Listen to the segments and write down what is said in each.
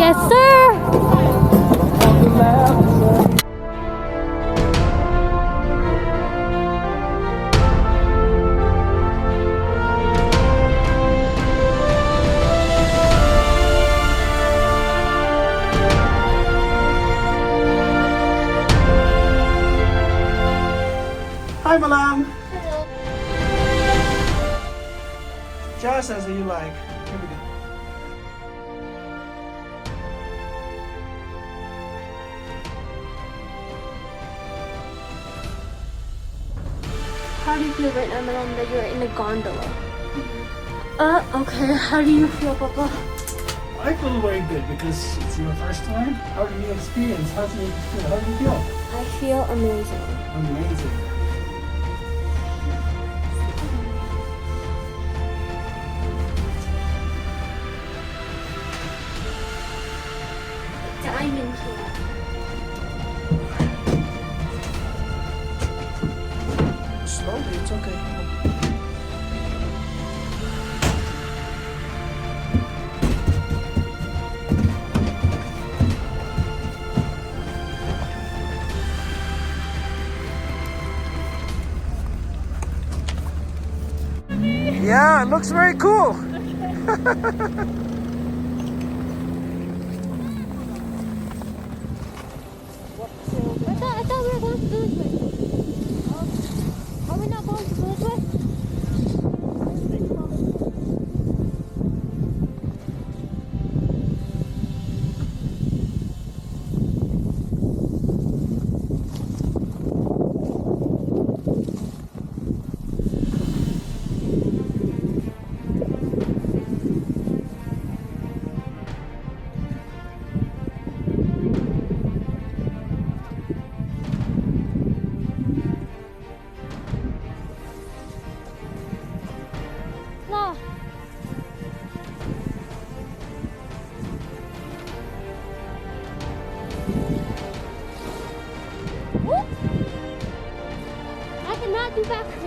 Yes, sir. Hi, Malang. Hello. Just as you like. Here we go. How do you feel right now, Madam, that you're in a gondola? Okay. How do you feel, Papa? I feel very good because it's your first time. How do you experience? How do you feel? How do you feel? I feel amazing. Amazing. Diamond here. Slowly, it's okay. Yeah, it looks very cool. I thought we were going to this way. Are we not going to this way? No. Whoop. I cannot do backwards.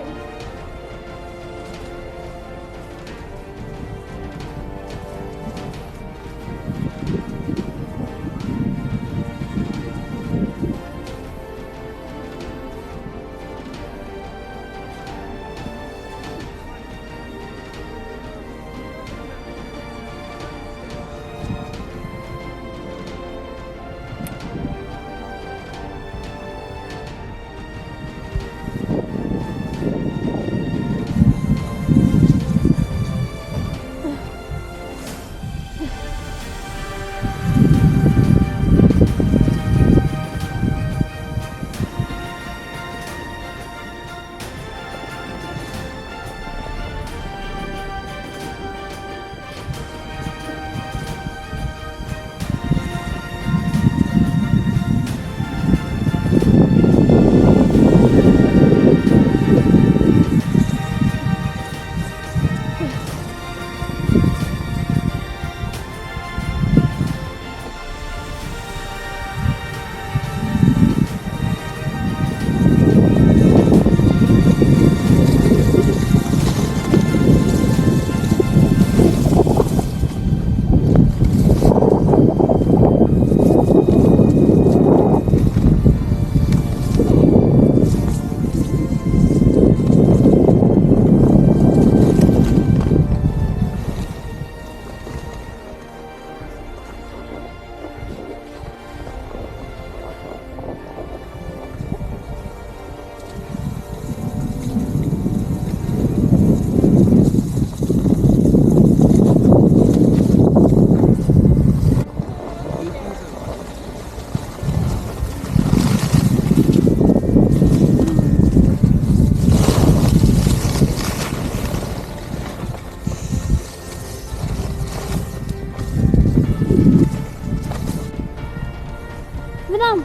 Madam,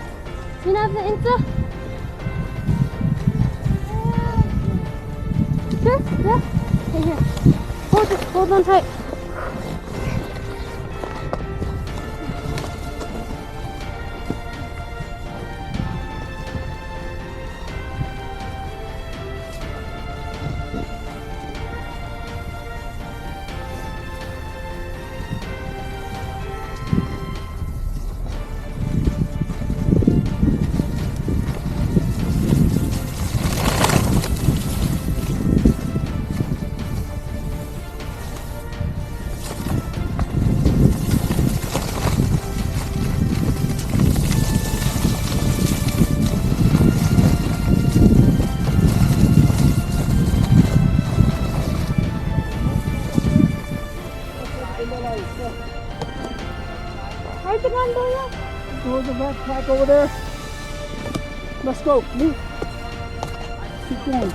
can you have the Insta? Sure? Yeah? Okay, here. Hold on tight. Where's the gun go yet? Throw the backpack over there. Let's go. Move. Keep going.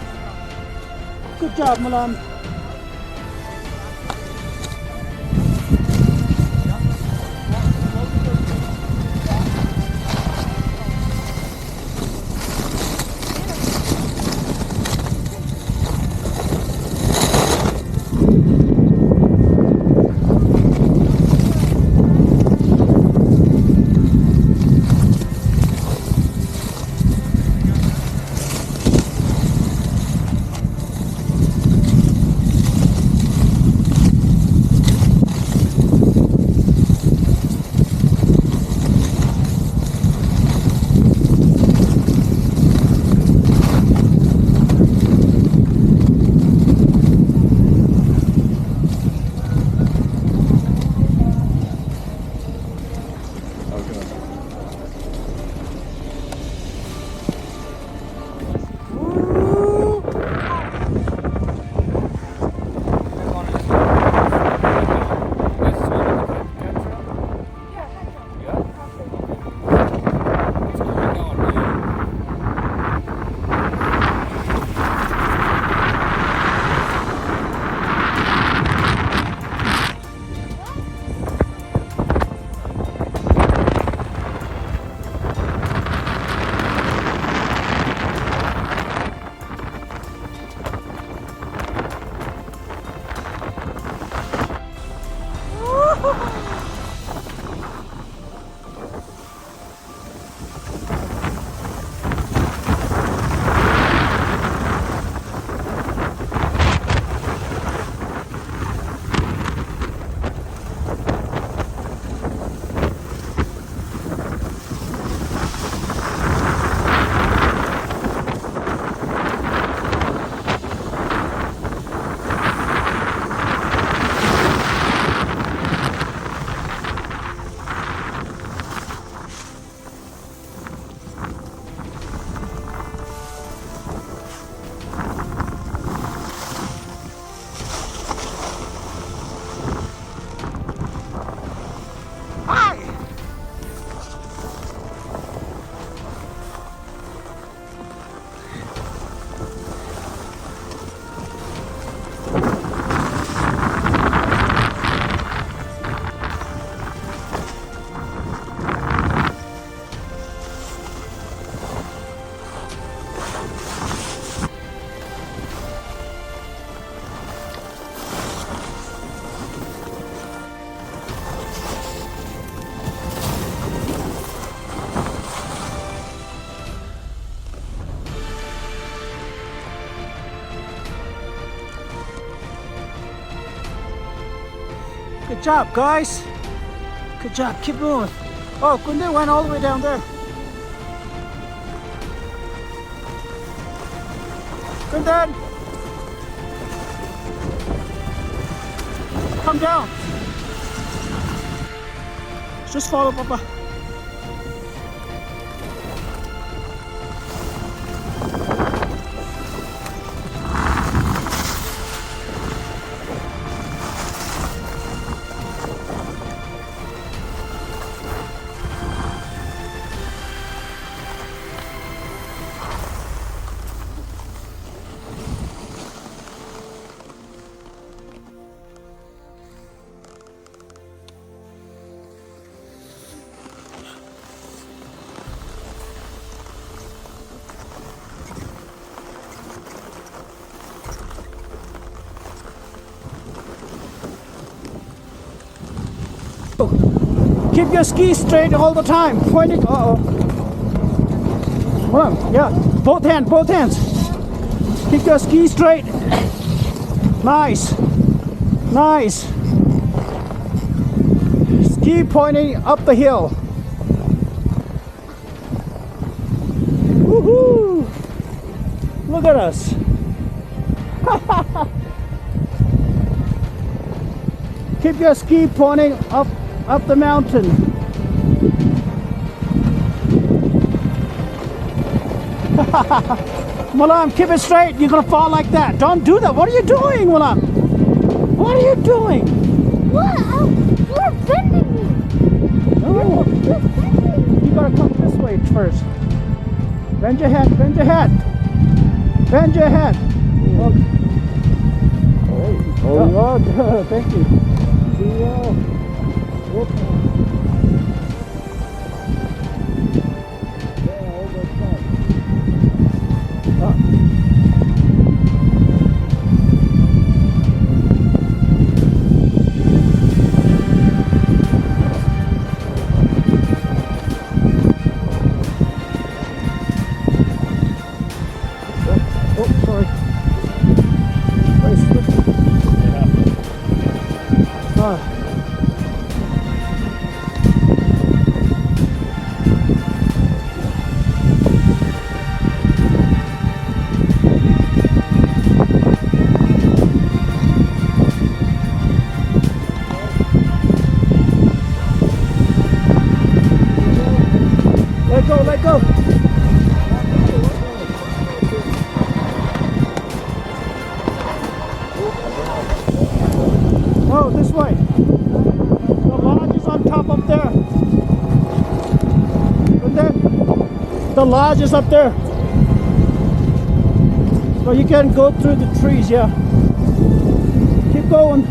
Good job, Milan. Good job, guys. Good job. Keep moving. Oh, Kunde went all the way down there. Kunde, come down. Just follow Papa. Keep your skis straight all the time. Pointing. Uh-oh. Hold on. Yeah. Both hands. Keep your skis straight. Nice. Ski pointing up the hill. Woohoo! Look at us. Keep your ski pointing up the mountain. Mulam, keep it straight. You're gonna fall like that. Don't do that. What are you doing, Mulam? What are you doing? What? We're first. Bend your head, bend your head. Bend your head. Okay. Holding on. Thank you. Yeah. Whoop. Oh, sorry. Very slippery. Ah. Let go, let go. No, this way. The lodge is on top up there. And then the lodge is up there. So you can go through the trees, yeah. Keep going.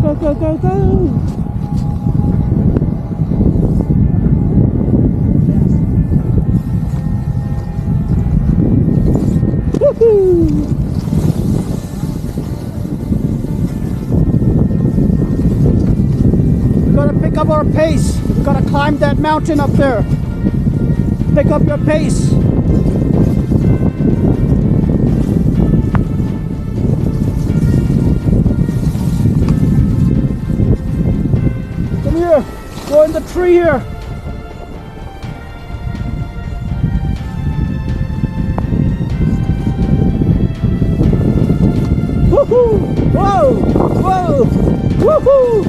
Go, go, go, go. Woohoo! We gotta pick up our pace. We gotta climb that mountain up there. Pick up your pace. Come here. Go in the tree here. Woohoo! Whoa! Whoa! Woohoo!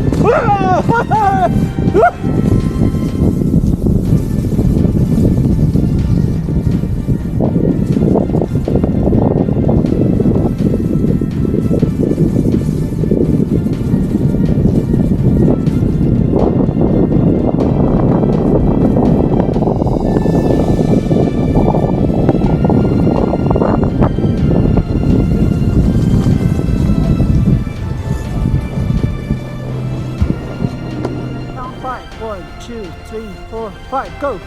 Count 5. 1, 2, 3, 4, 5. Go.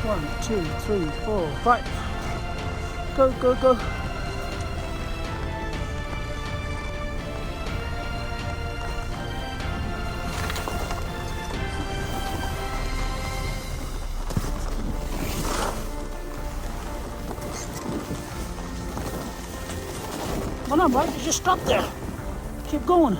1, 2, 3, 4, 5. Go, go, go. Come on, Mike. You just stop there. Keep going.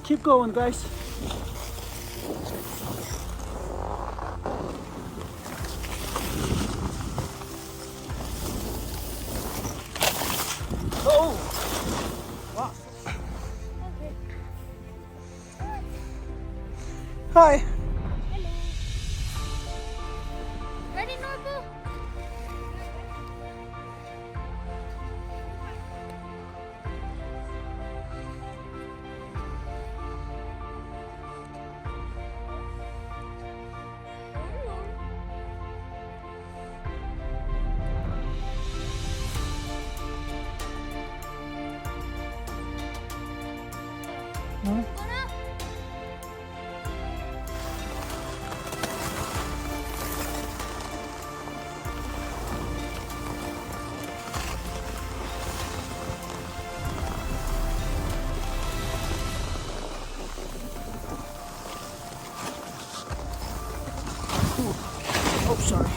Keep going, guys. Oh! Wow. Hi. Ready, Norval? Oh, sorry.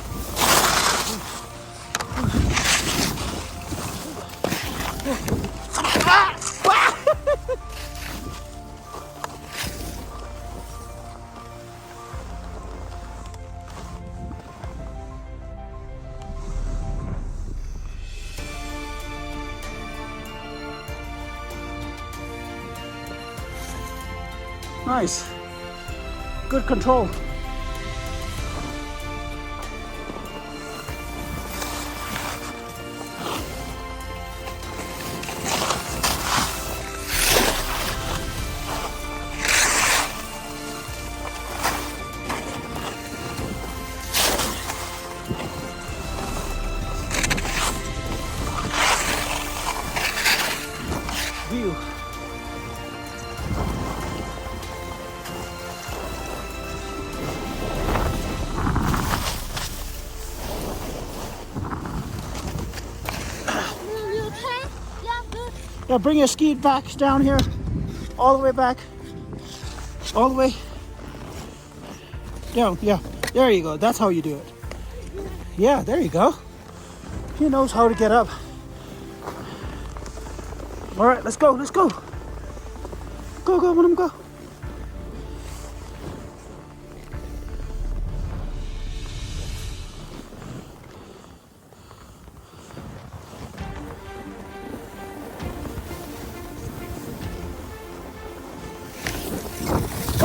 Nice. Good control. View. You okay? Yeah, good. Yeah, bring your ski back down here. All the way back. All the way down. Yeah. There you go. That's how you do it. Yeah, there you go. He knows how to get up. All right, let's go. Let's go. Go, go, let him go.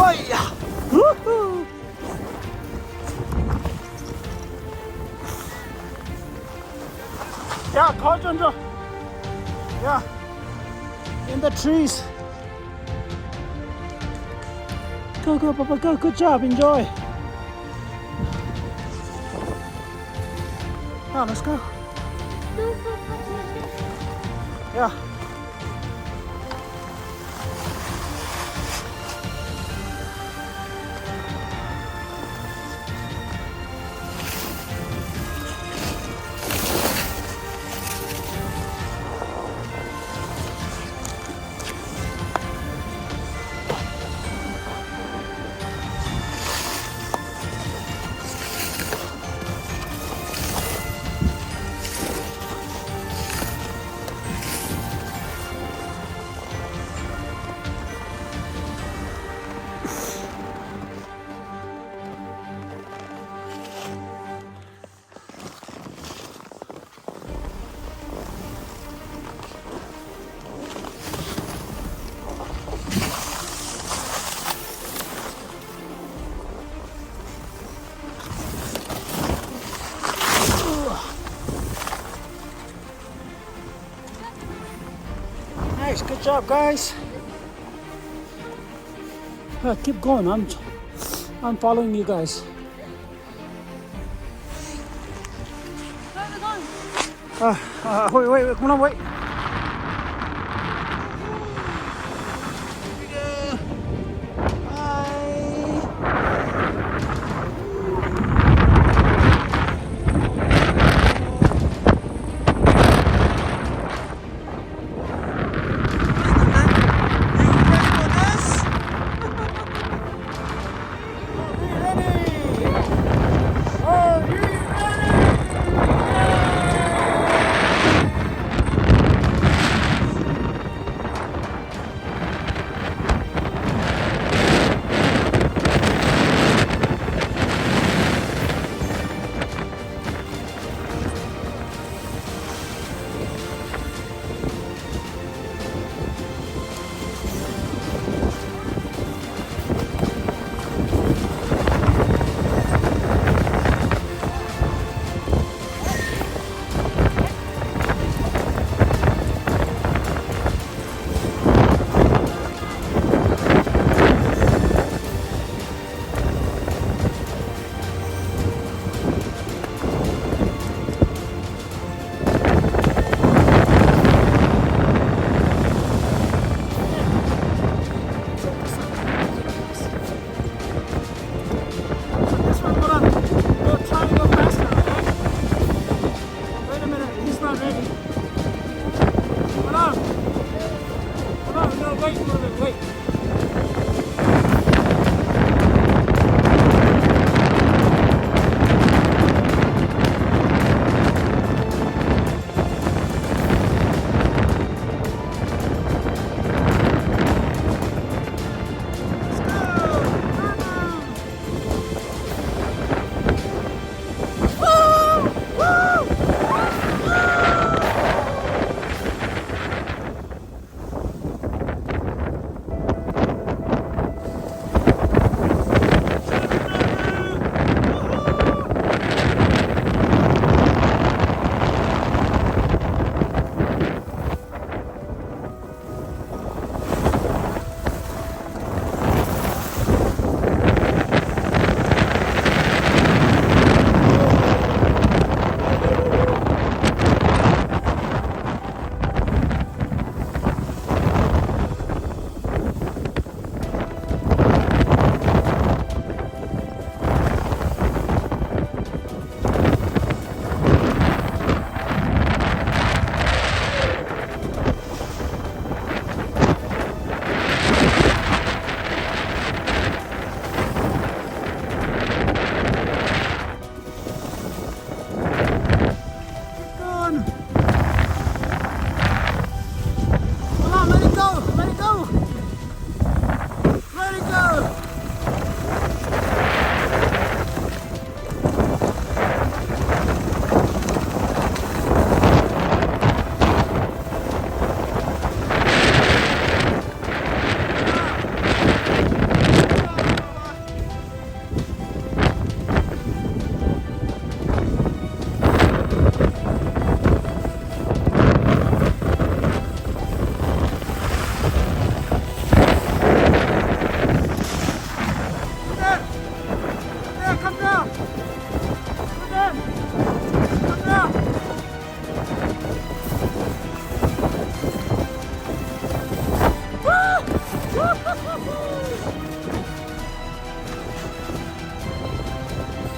Oh yeah! Woohoo! Yeah, caution. Yeah, in the trees. Go, go, Papa, go. Good job. Enjoy. Now let's go. Yeah. Nice, good job, guys. Keep going. I'm following you guys. Where are we going? Wait, come on, wait.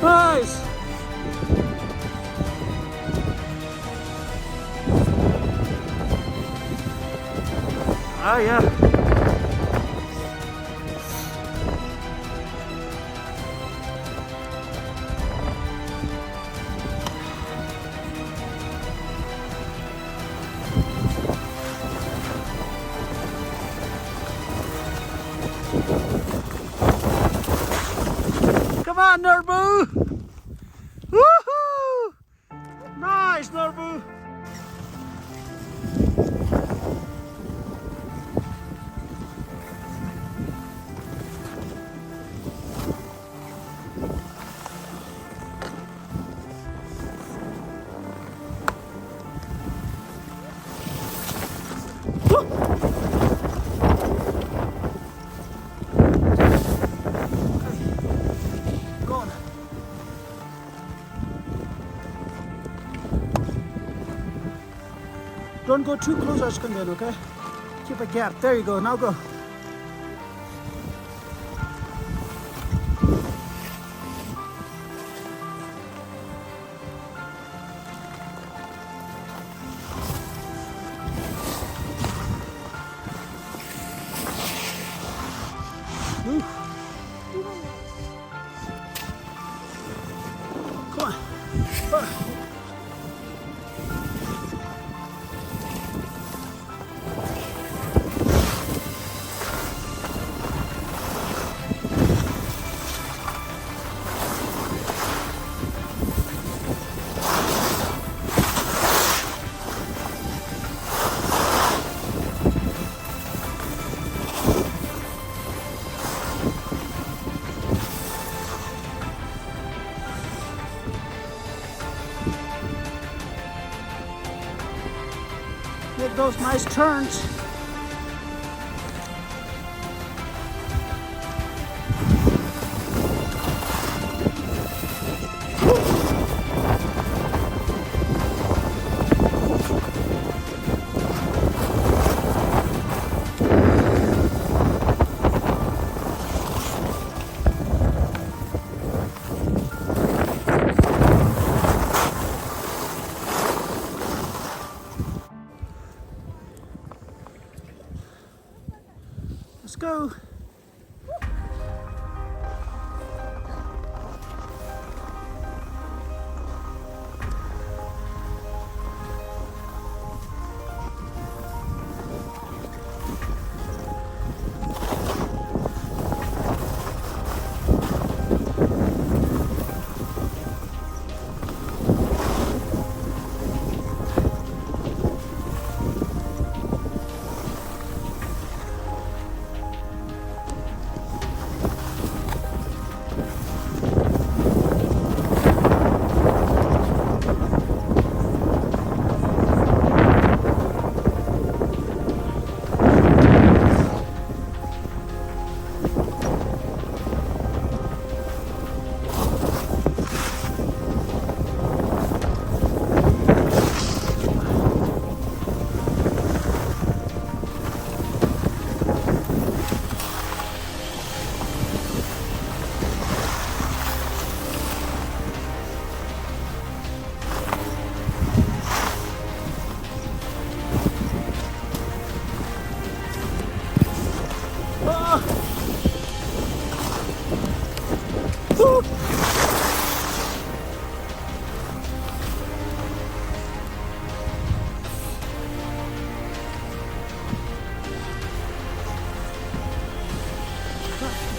Nice. Ah, yeah. Come on, Norbu! Woohoo! Nice, Norbu! Go on. Don't go too close, Ashkandan, okay? Keep a gap. There you go. Now go. Woo. Come on. Make those nice turns. Let's go.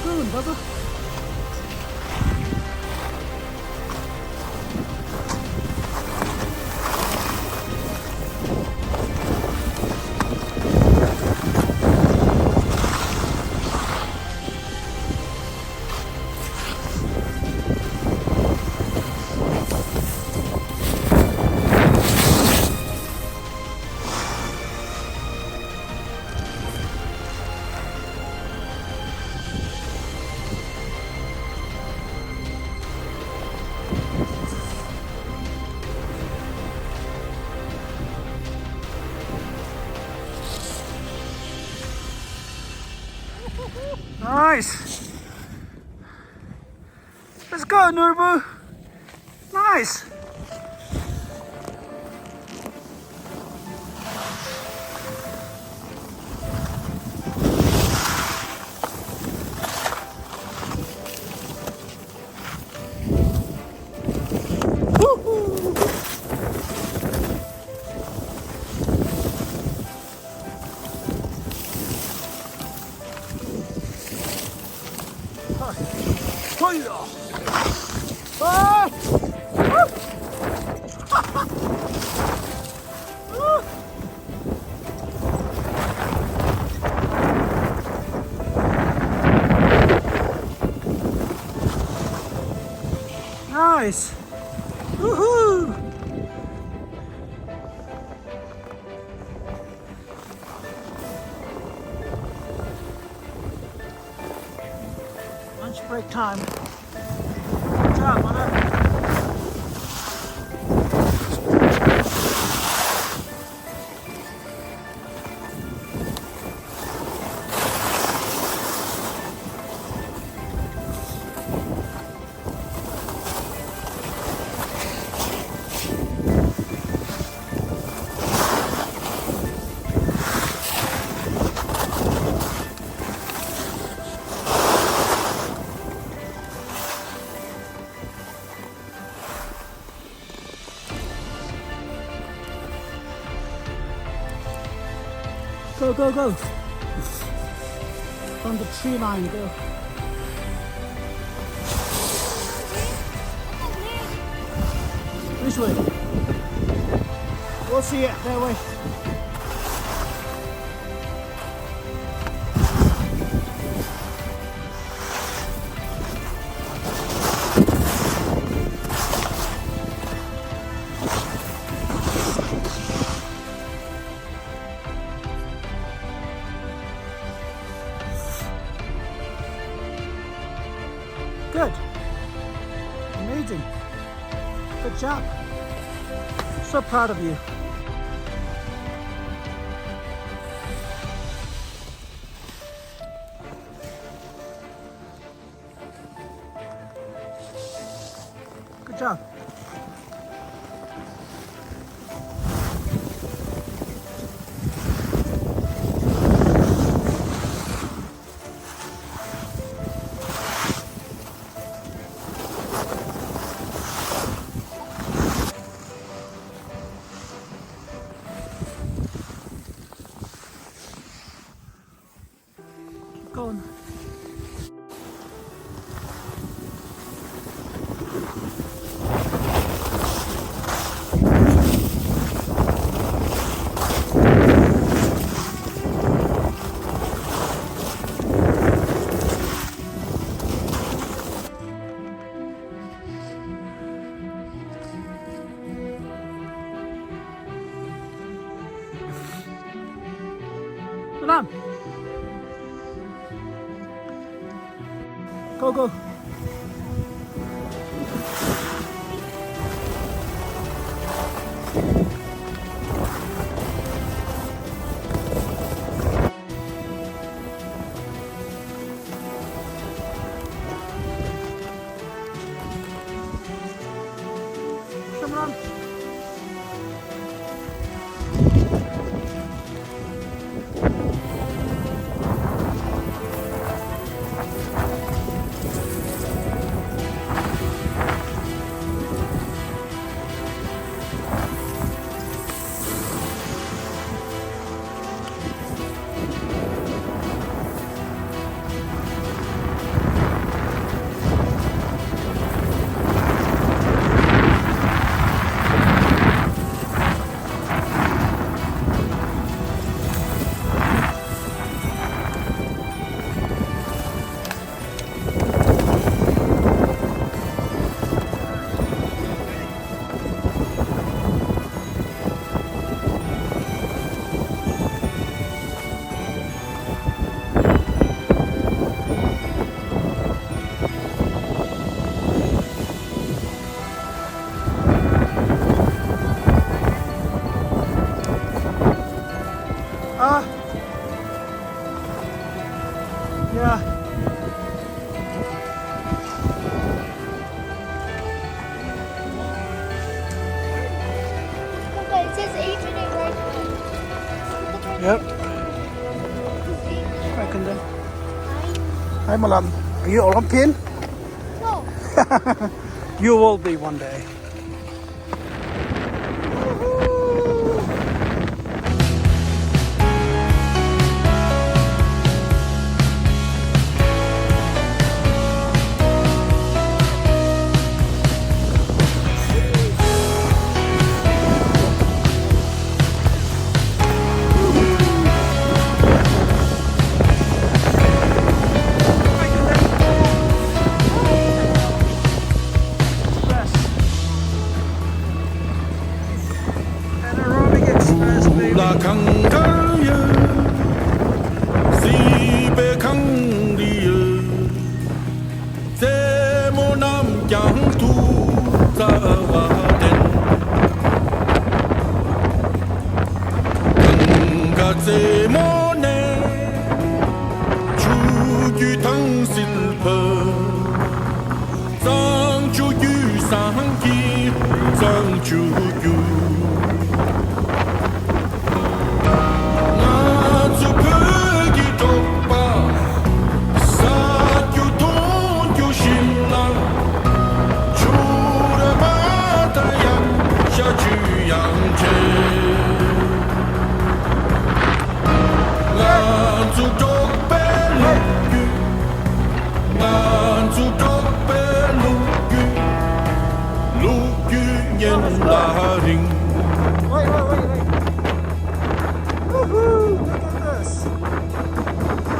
Good, Bubba. Nice. Let's go, Nurbu. Nice. Woo-hoo. Hi. Ah! Nice. Woohoo! Lunch break time. Good job, mother. Go, go, go. On the tree line, go. This way. We'll see it that way. Good. Amazing. Good job. So proud of you. Good job. Going. Come on. Go, go. Come on. Hi, Malam. Are you Olympian? No. You will be one day. Anaerobic Express, baby. La kangaye, si be kangiye, se monam yang tu zawaden. Kanga se mone, chu yu tang silpe, sang chu yu sang ki, sang chu yu. Wait. Woohoo! Look at this.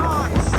Nice.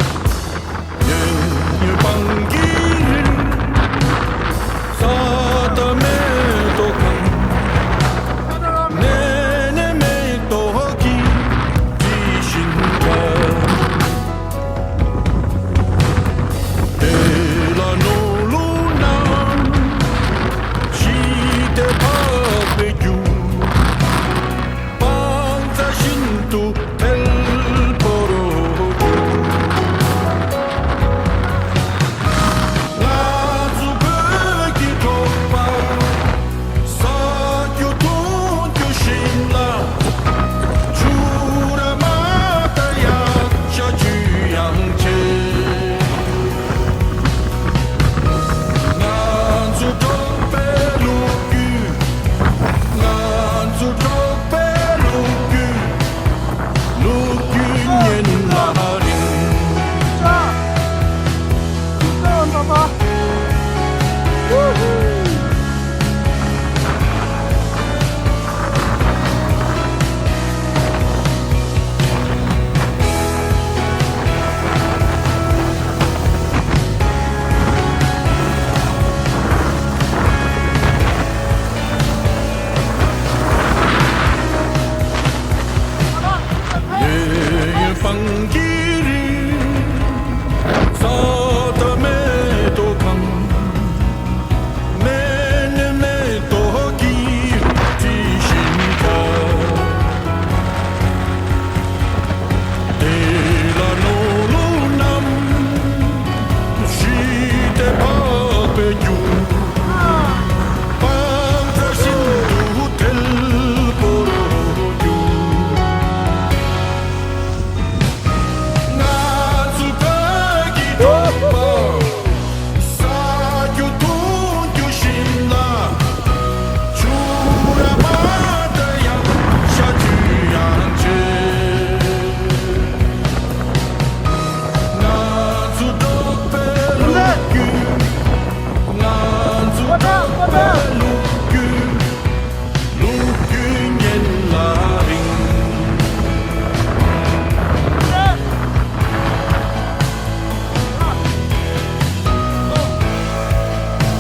Keep going, Papa.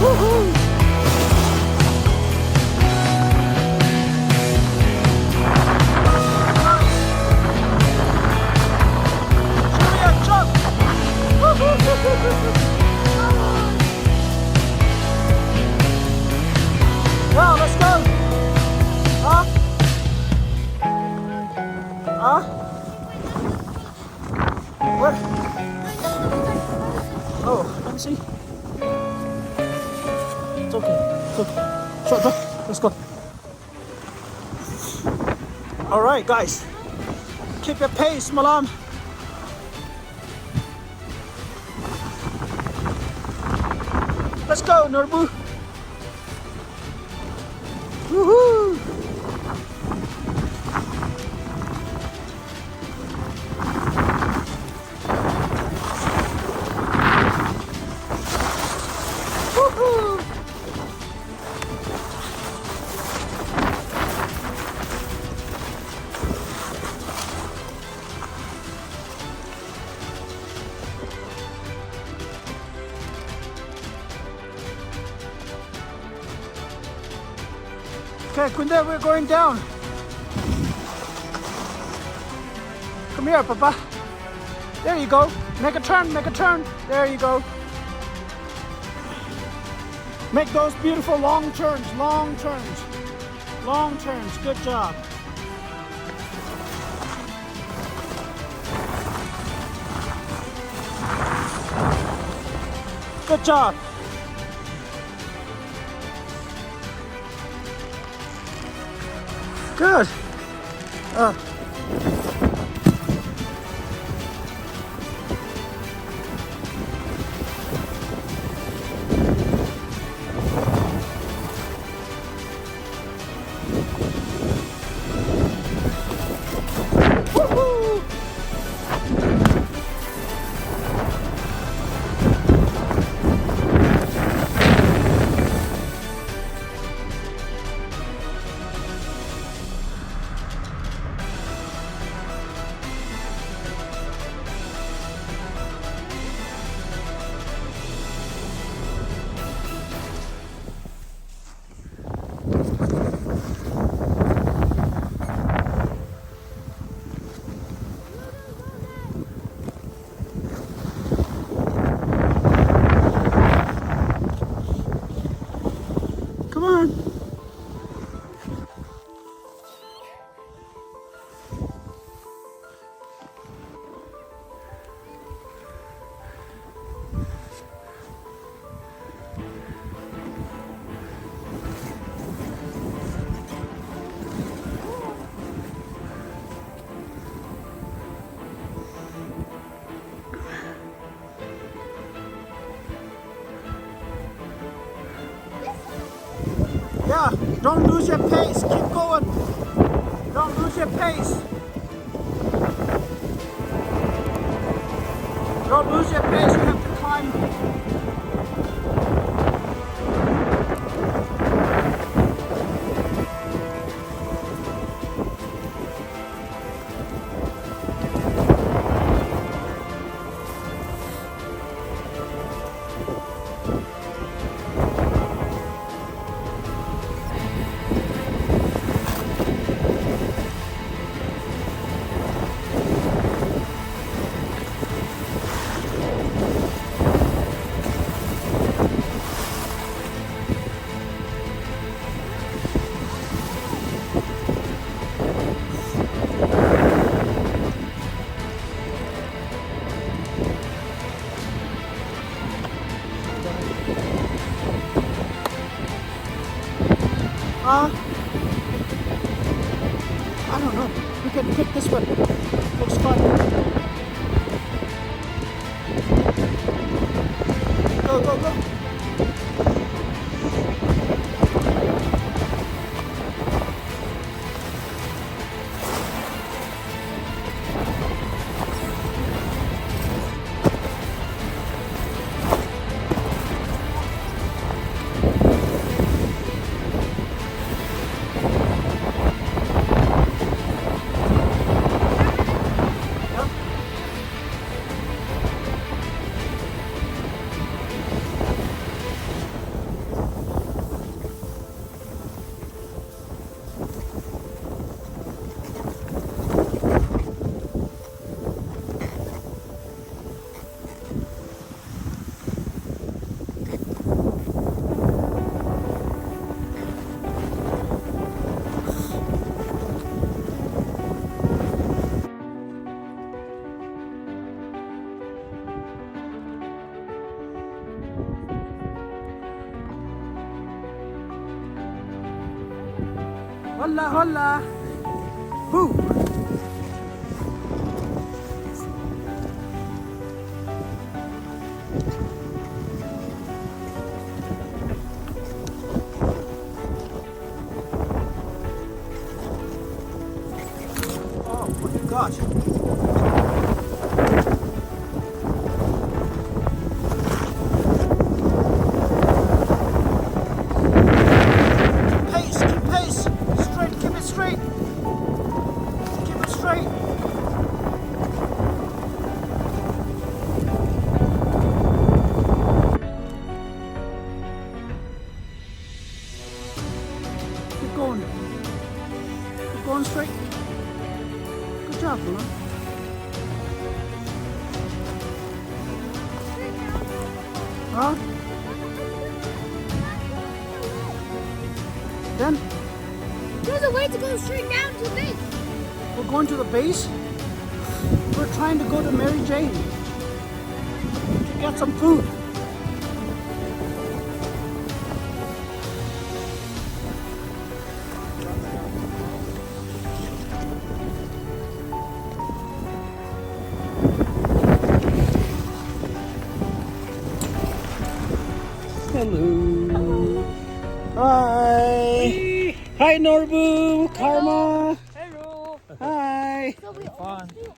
Woohoo! Well, let's go. Huh? Where? Oh, let me see. It's okay. Sure. Let's go. All right, guys. Keep your pace, Malam. Let's go, Norbu. Woohoo! Woohoo! Okay, Kunde, we're going down. Come here, Papa. There you go. Make a turn, make a turn. There you go. Make those beautiful long turns, long turns. Long turns, good job. Good job. Good. Woohoo! Come on. Yeah, don't lose your pace. Keep going. Don't lose your pace. Don't lose your pace. You have to climb. I don't know. We can pick this one. Looks fun. Go, go, go. Hola, hola. Woo. Huh? Then There's a way to go straight down to the base. we're going to the base. We're trying to go to Mary Jane to get some food. Hello. Hi. Hi, Norbu. Karma. Hello. Hi. So we Fun.